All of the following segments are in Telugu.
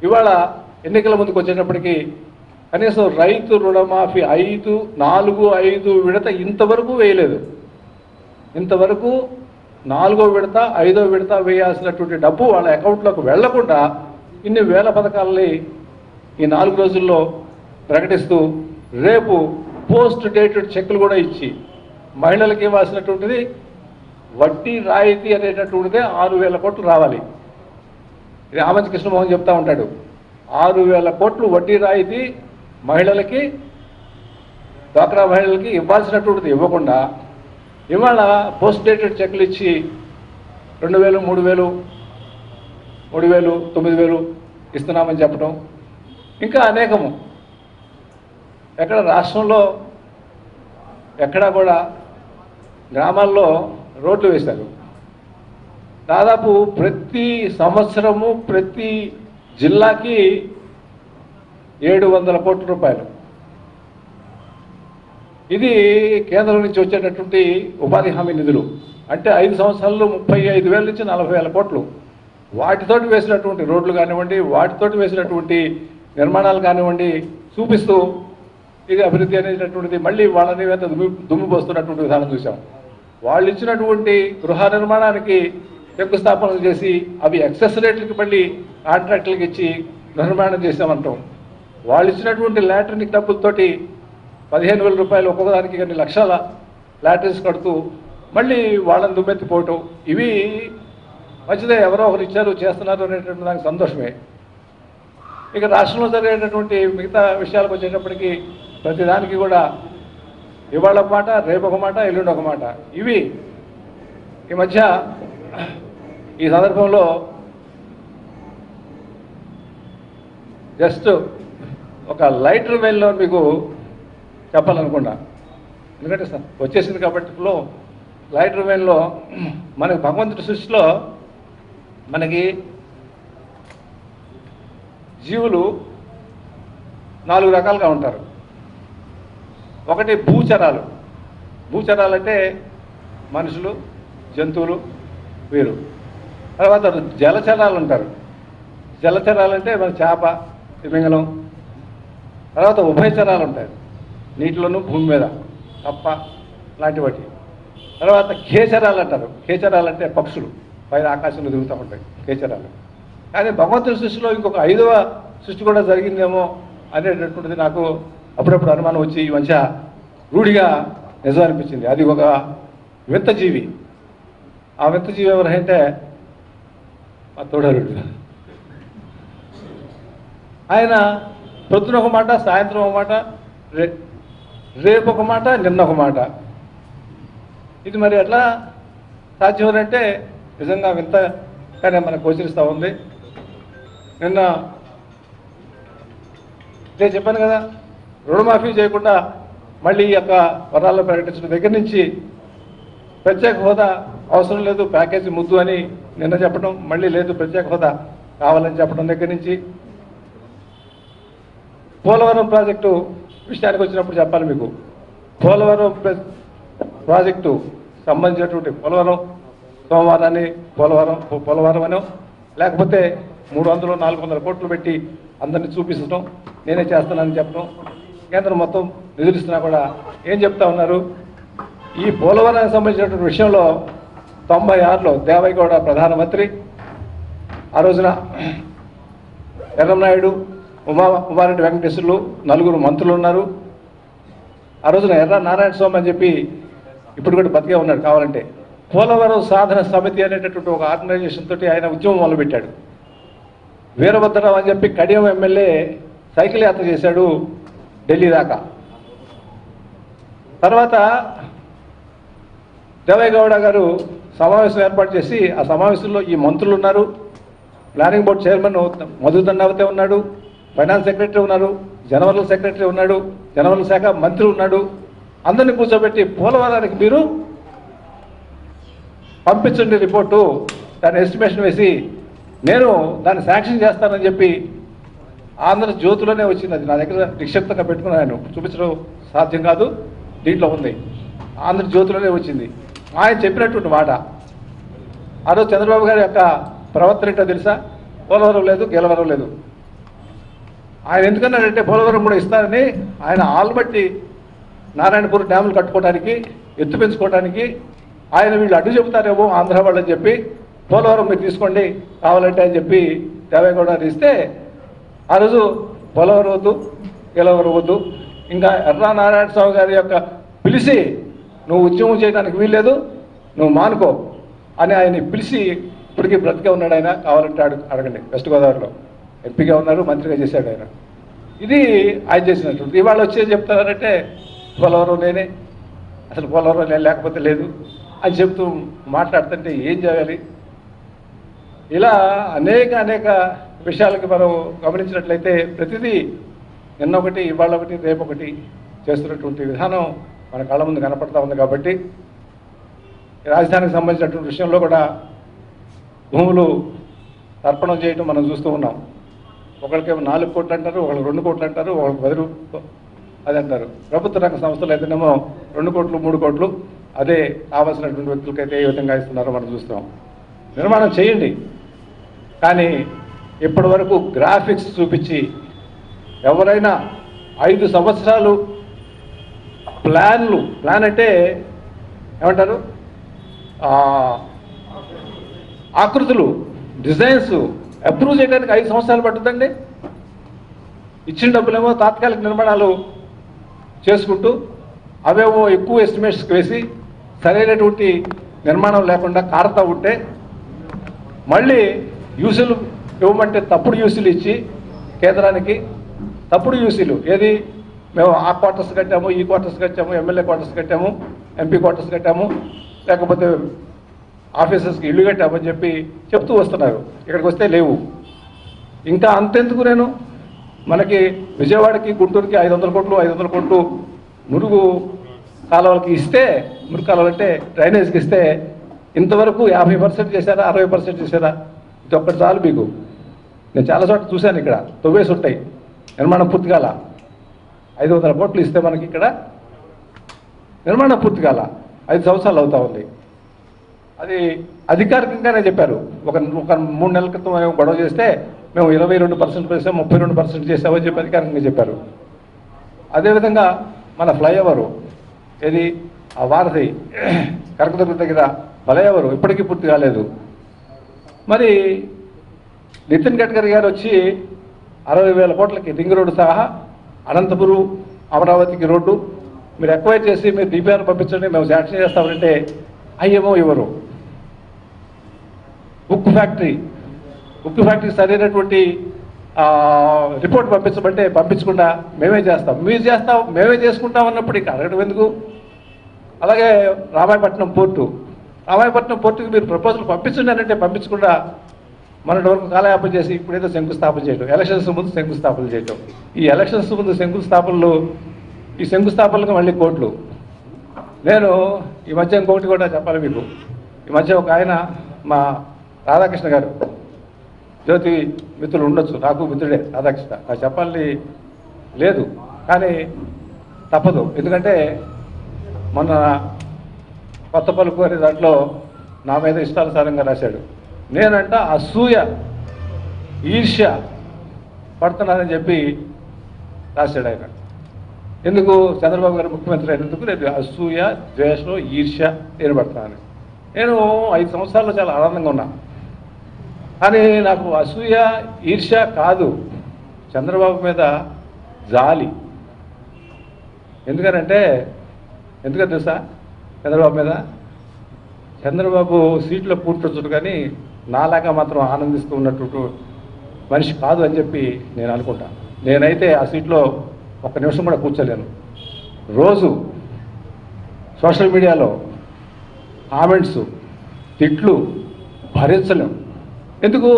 ఇవాళ ఎన్నికల ముందుకు వచ్చేటప్పటికి కనీసం రైతు రుణమాఫీ 4, 5 విడత ఇంతవరకు వేయలేదు. ఇంతవరకు 4వ విడత 5వ విడత వేయాల్సినటువంటి డబ్బు వాళ్ళ అకౌంట్లోకి వెళ్లకుండా ఇన్ని వేల పథకాలని ఈ 4 రోజుల్లో ప్రకటిస్తూ రేపు పోస్ట్ డేటెడ్ చెక్కులు కూడా ఇచ్చి మహిళలకు ఇవ్వాల్సినటువంటిది వడ్డీ రాయితీ అనేటటువంటిదే 6,000 కోట్లు రావాలి. ఇది ఆమంచి కృష్ణమోహన్ చెప్తా ఉంటాడు. 6,000 కోట్లు వడ్డీ రాయితీ మహిళలకి, డ్వాక్రా మహిళలకి ఇవ్వాల్సినటువంటిది ఇవ్వకుండా ఇవాళ పోస్ట్ డేటెడ్ చెక్కులు ఇచ్చి 2,000, 3,000, 3,000, 9,000 ఇస్తున్నామని చెప్పడం, ఇంకా అనేకము. ఎక్కడ రాష్ట్రంలో ఎక్కడా కూడా గ్రామాల్లో రోడ్లు వేశారు. దాదాపు ప్రతి సంవత్సరము ప్రతి జిల్లాకి 700 కోట్ల రూపాయలు. ఇది కేంద్రం నుంచి వచ్చేటటువంటి ఉపాధి హామీ నిధులు. అంటే 5 సంవత్సరాల్లో 35,000 నుంచి 40,000 కోట్లు. వాటితోటి వేసినటువంటి రోడ్లు కానివ్వండి, వాటితోటి వేసినటువంటి నిర్మాణాలు కానివ్వండి చూపిస్తూ ఇది అభివృద్ధి అనేటటువంటిది మళ్ళీ వాళ్ళని దుమ్ము పోస్తున్నటువంటి విధానం చూసాం. వాళ్ళు ఇచ్చినటువంటి గృహ నిర్మాణానికి శంకుస్థాపనలు చేసి అవి ఎక్సెస్ రేట్లకి మళ్ళీ కాంట్రాక్టులకు ఇచ్చి నిర్మాణం చేసామంటాం. వాళ్ళు ఇచ్చినటువంటి లాటరీనిక్ డబ్బులతోటి 15,000 రూపాయలు ఒక్కొక్కదానికి కొన్ని లక్షల లాటరీస్ కడుతూ మళ్ళీ వాళ్ళని దుమ్మెత్తిపోవటం, ఇవి మంచిదే, ఎవరో ఒకరు ఇచ్చారు చేస్తున్నారు అనేటువంటి దానికి సంతోషమే. ఇక రాష్ట్రంలో జరిగేటటువంటి మిగతా విషయాలకు వచ్చేటప్పటికి ప్రతిదానికి కూడా ఇవాళ ఒక మాట, రేపు ఒక మాట, ఎల్లుండి ఒక మాట. ఇవి ఈ మధ్య ఈ సందర్భంలో జస్ట్ ఒక లైటర్ వెయిల్లో మీకు చెప్పాలనుకున్నా, ఎందుకంటే వచ్చేసింది కాబట్టి ఫ్లో. లైటర్ వెయిల్లో మనకి భగవంతుడి సృష్టిలో మనకి జీవులు 4 రకాలుగా ఉంటారు. ఒకటి భూచరాలు. భూచరాలు అంటే మనుషులు, జంతువులు, వీరు. తర్వాత జలచరాలు ఉంటారు. జలచరాలు అంటే మన చేప, తిమింగలం. తర్వాత ఉభయచరాలు ఉంటాయి, నీటిలోనూ భూమి మీద, కప్ప లాంటి వాటి. తర్వాత ఖేచరాలు అంటారు. ఖేచరాలు అంటే పక్షులు, పైన ఆకాశంలో తిరుగుతూ ఉంటాయి ఖేచరాలు. కానీ భగవంతుడి సృష్టిలో ఇంకొక 5వ సృష్టి కూడా జరిగిందేమో అనేటటువంటిది నాకు అప్పుడప్పుడు అనుమానం వచ్చి ఈ మధ్య రూఢిగా నిజం అనిపించింది. అది ఒక వింత జీవి. ఆ వింత జీవి ఎవరంటే మా తోడరుడు. ఆయన పొద్దున ఒక మాట, సాయంత్రం ఒక మాట, రేపు ఒక మాట, నిన్న ఒక మాట. ఇది మరి ఎట్లా సాధ్యమనంటే నిజంగా వింతగానే మనకు గోచరిస్తూ ఉంది. నిన్న ఇదే చెప్పాను కదా, రుణమాఫీ చేయకుండా మళ్ళీ ఈ యొక్క వరాల్లో ప్రకటించడం దగ్గర నుంచి ప్రత్యేక హోదా అవసరం లేదు, ప్యాకేజీ ముద్దు అని నిన్న చెప్పడం, మళ్ళీ లేదు ప్రత్యేక హోదా కావాలని చెప్పడం దగ్గర నుంచి పోలవరం ప్రాజెక్టు విషయానికి వచ్చినప్పుడు చెప్పాలి మీకు. పోలవరం ప్రాజెక్టు సంబంధించినటువంటి పోలవరం సోమవారాన్ని పోలవరం అనో లేకపోతే 300, 400 కోట్లు పెట్టి అందరినీ చూపించడం, నేనే చేస్తానని చెప్పడం, కేంద్రం మొత్తం నిధులు ఇస్తున్నా కూడా ఏం చెప్తా ఉన్నారు? ఈ పోలవరానికి సంబంధించినటువంటి విషయంలో 96లో దేవైగౌడ ప్రధానమంత్రి, ఆ రోజున ఎర్రంనాయుడు, ఉమారెడ్డి వెంకటేశ్వర్లు 4 మంత్రులు ఉన్నారు. ఆ రోజున ఎర్ర నారాయణ స్వామి అని చెప్పి ఇప్పుడు కూడా బతికే ఉన్నాడు కావాలంటే. పోలవరం సాధన సమితి అనేటటువంటి ఒక ఆర్గనైజేషన్ తోటి ఆయన ఉద్యమం మొదలుపెట్టాడు. వీరభద్రరావు అని చెప్పి కడియం ఎమ్మెల్యే సైకిల్ యాత్ర చేశాడు ఢిల్లీ దాకా. తర్వాత దేవైగౌడ గారు సమావేశం ఏర్పాటు చేసి ఆ సమావేశంలో ఈ మంత్రులు ఉన్నారు, ప్లానింగ్ బోర్డు చైర్మన్ మధుదండావతే ఉన్నాడు, ఫైనాన్స్ సెక్రటరీ ఉన్నారు, జనవరుల సెక్రటరీ ఉన్నాడు, జనవరుల శాఖ మంత్రి ఉన్నాడు. అందరినీ కూర్చోబెట్టి పోలవరానికి మీరు పంపించండి రిపోర్టు, దాని ఎస్టిమేషన్ వేసి నేను దాన్ని శాంక్షన్ చేస్తానని చెప్పి ఆంధ్రజ్యోతిలోనే వచ్చింది. అది నా దగ్గర నిక్షిప్తంగా పెట్టుకున్నాను, చూపించడం సాధ్యం కాదు, దీంట్లో ఉంది, ఆంధ్రజ్యోతిలోనే వచ్చింది. ఆయన చెప్పినటువంటి మాట. ఆ రోజు చంద్రబాబు గారి యొక్క ప్రవర్తన ఏంటో తెలుసా? పోలవరం లేదు, గెలవరం లేదు. ఆయన ఎందుకన్నాడంటే పోలవరం కూడా ఇస్తారని ఆయన ఆల్బట్టి నారాయణపూర్ డ్యాములు కట్టుకోవడానికి ఎత్తు పెంచుకోవడానికి ఆయన వీళ్ళు అడ్డు చెబుతారేమో ఆంధ్ర వాళ్ళని చెప్పి పోలవరం మీరు తీసుకోండి కావాలంటే అని చెప్పి దేవేగౌడ ఇస్తే ఆ రోజు పోలవరం వద్దు గెలవరం వద్దు ఇంకా ఎర్రా నారాయణ స్వామి గారి యొక్క పిలిచి నువ్వు ఉద్యమం చేయడానికి వీల్లేదు నువ్వు మానుకో అని ఆయన పిలిచి ఇప్పటికీ బ్రతికే ఉన్నాడు ఆయన కావాలంటే అడగండి వెస్ట్ గోదావరిలో ఎంపీగా ఉన్నారు మంత్రిగా చేశాడు ఆయన ఇది ఆయన చేసినట్టు ఇవాళ వచ్చే చెప్తారంటే పోలవరం నేనే అసలు పోలవరం నేను లేకపోతే లేదు అని చెప్తూ మాట్లాడుతుంటే ఏం చేయాలి ఇలా అనేక విషయాలకి మనం గమనించినట్లయితే ప్రతిదీ నిన్నొకటి ఇవాళ ఒకటి రేపొకటి చేస్తున్నటువంటి విధానం మన కళ్ళ ముందు కనపడతా ఉంది కాబట్టి రాజధానికి సంబంధించినటువంటి విషయంలో కూడా భూములు తర్పణం చేయడం మనం చూస్తూ ఉన్నాం ఒకరికేమో 4 కోట్లు అంటారు ఒకరికి 2 కోట్లు అంటారు ఒకరికి 10 రూపాయలు అది అంటారు ప్రభుత్వ రంగ సంస్థలు అయితేనేమో 2 కోట్లు 3 కోట్లు అదే కావాల్సినటువంటి వ్యక్తులకైతే ఏ విధంగా ఇస్తున్నారో మనం చూస్తాం నిర్మాణం చేయండి కానీ ఇప్పటి వరకు గ్రాఫిక్స్ చూపించి ఎవరైనా 5 సంవత్సరాలు ప్లాన్ అంటే ఏమంటారు ఆకృతులు డిజైన్స్ అప్రూవ్ చేయడానికి 5 సంవత్సరాలు పడుతుందండి ఇచ్చిన డబ్బులేమో తాత్కాలిక నిర్మాణాలు చేసుకుంటూ అవేమో ఎక్కువ ఎస్టిమేట్స్కి వేసి సరైనటువంటి నిర్మాణం లేకుండా కారుతూ ఉంటే మళ్ళీ యూసీలు ఇవ్వమంటే తప్పుడు యూసీలు ఇచ్చి కేంద్రానికి తప్పుడు యూసీలు ఏది మేము ఆ క్వార్టర్స్ కట్టాము ఈ క్వార్టర్స్ కట్టాము ఎమ్మెల్యే క్వార్టర్స్ కట్టాము ఎంపీ క్వార్టర్స్ కట్టాము లేకపోతే ఆఫీసర్స్కి ఇల్లు కట్టామని చెప్పి చెప్తూ వస్తున్నారు ఇక్కడికి వస్తే లేవు ఇంకా అంతెందుకు నేను మనకి విజయవాడకి గుంటూరుకి 500 కోట్లు మురుగు కాలువలకి ఇస్తే మురుగు కాలువలు అంటే డ్రైనేజ్కి ఇస్తే ఇంతవరకు 50% చేశారా 60% చేశారా ఇది ఒక్కటి చాలు మీకు నేను చాలా చోట్ల చూశాను ఇక్కడ తవ్వేసి ఉంటాయి నిర్మాణం పూర్తి కాల 500 కోట్లు ఇస్తే మనకి ఇక్కడ నిర్మాణం పూర్తి కాల 5 సంవత్సరాలు అవుతా ఉంది అది అధికారికంగానే చెప్పారు ఒక 3 నెలల క్రితం మేము గొడవ చేస్తే మేము 22% చేసాం 32% చేసామని చెప్పి అధికారికంగా చెప్పారు అదేవిధంగా మన ఫ్లైఓవరు ఏది ఆ వారధి కరకదుర్గ దగ్గర ఫ్లైఓవరు ఇప్పటికీ పూర్తి కాలేదు మరి నితిన్ గడ్కరీ గారు వచ్చి 60,000 కోట్లకి రింగ్ రోడ్డు సహా అనంతపురం అమరావతికి రోడ్డు మీరు ఎక్వైర్ చేసి మీరు డిపిఆర్ పంపించండి మేము శాంక్షన్ చేస్తామంటే అయ్యేమో ఇవ్వరు ఉక్కు ఫ్యాక్టరీ సరైనటువంటి రిపోర్ట్ పంపించమంటే పంపించకుండా మేమే చేస్తాం మీరు చేస్తాం మేమే చేసుకుంటాం అన్నప్పుడు ఇక అడగడం ఎందుకు అలాగే రామాయపట్నం పోర్టుకి మీరు ప్రపోజల్ పంపించండి అనంటే పంపించకుండా మొన్నటి వరకు కాలయాపన చేసి ఇప్పుడేదో శంకుస్థాపన చేయడం ఎలక్షన్స్ ముందు శంకుస్థాపన చేయడం ఈ ఎలక్షన్స్ ముందు ఈ శంకుస్థాపనలకు మళ్ళీ కోట్లు నేను ఈ మధ్య ఇంకొకటి కూడా చెప్పాలి మీకు ఈ మధ్య ఒక ఆయన మా రాధాకృష్ణ గారు జ్యోతి మిత్రులు ఉండొచ్చు నాకు మిత్రుడే రాధాకృష్ణ నాకు చెప్పాలని లేదు కానీ తప్పదు ఎందుకంటే మొన్న కొత్త పలుకు అనే దాంట్లో నా మీద ఇష్టానుసారంగా రాశాడు నేనంట అసూయ ఈర్ష్య పడుతున్నానని చెప్పి రాశాడు ఆయన ఎందుకు చంద్రబాబు గారు ముఖ్యమంత్రి అయినందుకు నేను అసూయ ద్వేషం ఈర్ష్య నేను పడుతున్నాను నేను 5 సంవత్సరాల్లో చాలా ఆనందంగా ఉన్నా కానీ నాకు అసూయ ఈర్ష్య కాదు చంద్రబాబు మీద జాలి ఎందుకో తెలుసా చంద్రబాబు సీట్లో కూర్చోచ్చు కానీ నాలాగా మాత్రం ఆనందిస్తూ ఉన్నట్టు మనిషి కాదు అని చెప్పి నేను అనుకుంటాను నేనైతే ఆ సీట్లో ఒక్క నిమిషం కూడా కూర్చోలేను రోజు సోషల్ మీడియాలో కామెంట్స్ తిట్లు భరించలేం ఎందుకు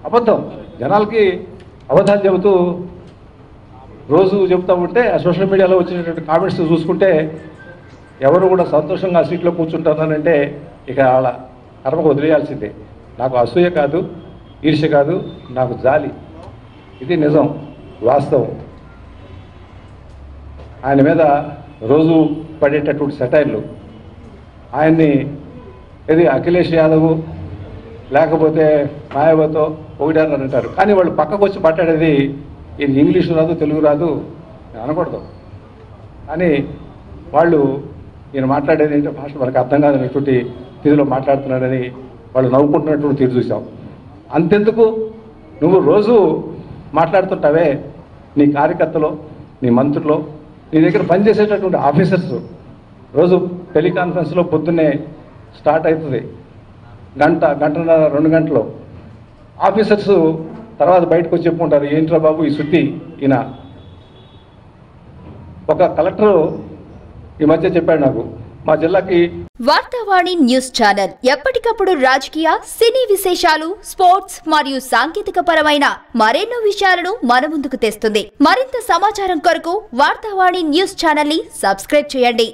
అబద్ధం జనాలకి అబద్ధాలు చెబుతూ రోజు చెబుతూ ఉంటే ఆ సోషల్ మీడియాలో వచ్చినటువంటి కామెంట్స్ చూసుకుంటే ఎవరు కూడా సంతోషంగా ఆ సీట్లో కూర్చుంటానంటే ఇక వాళ్ళ కర్మకు వదిలేయాల్సిందే నాకు అసూయ కాదు ఈర్ష్య కాదు నాకు జాలి ఇది నిజం వాస్తవం ఆయన మీద రోజు పడేటటువంటి సెటైర్లు ఆయన్ని ఇది అఖిలేష్ యాదవ్ లేకపోతే మాయావతితో ఒకటే అని అంటారు కానీ వాళ్ళు పక్కకు వచ్చి మాట్లాడేది ఇది ఇంగ్లీషు రాదు, తెలుగు రాదు అనకూడదు. కానీ వాళ్ళు ఈయన మాట్లాడేది ఏంటో భాష మనకు అర్థం కాదనేటువంటి తీరులో మాట్లాడుతున్నాడని వాళ్ళు నవ్వుకుంటున్నటువంటి తీరు చూసాం. అంతెందుకు, నువ్వు రోజు మాట్లాడుతుంటావే నీ కార్యకర్తలో, నీ మంత్రులు, నీ దగ్గర పనిచేసేటటువంటి ఆఫీసర్స్ రోజు టెలికాన్ఫరెన్స్లో పొద్దున్నే స్టార్ట్ అవుతుంది, గంటన్నర 2 గంటలు. ఆఫీసర్స్ తర్వాత బయటకు వచ్చి చెప్పుకుంటారు, ఏంట్రా బాబు ఈ శుద్ధి ఈయన. ఒక కలెక్టరు ఈ మధ్య చెప్పాడు నాకు, మా జిల్లాకి వార్తావాణి న్యూస్ ఛానల్ ఎప్పటికప్పుడు రాజకీయ, సినీ విశేషాలు, స్పోర్ట్స్ మరియు సాంకేతిక పరమైన మరెన్నో విషయాలను మన ముందుకు తెస్తుంది. మరింత సమాచారం కొరకు వార్తావాణి న్యూస్ ఛానల్ ని సబ్స్క్రైబ్ చేయండి.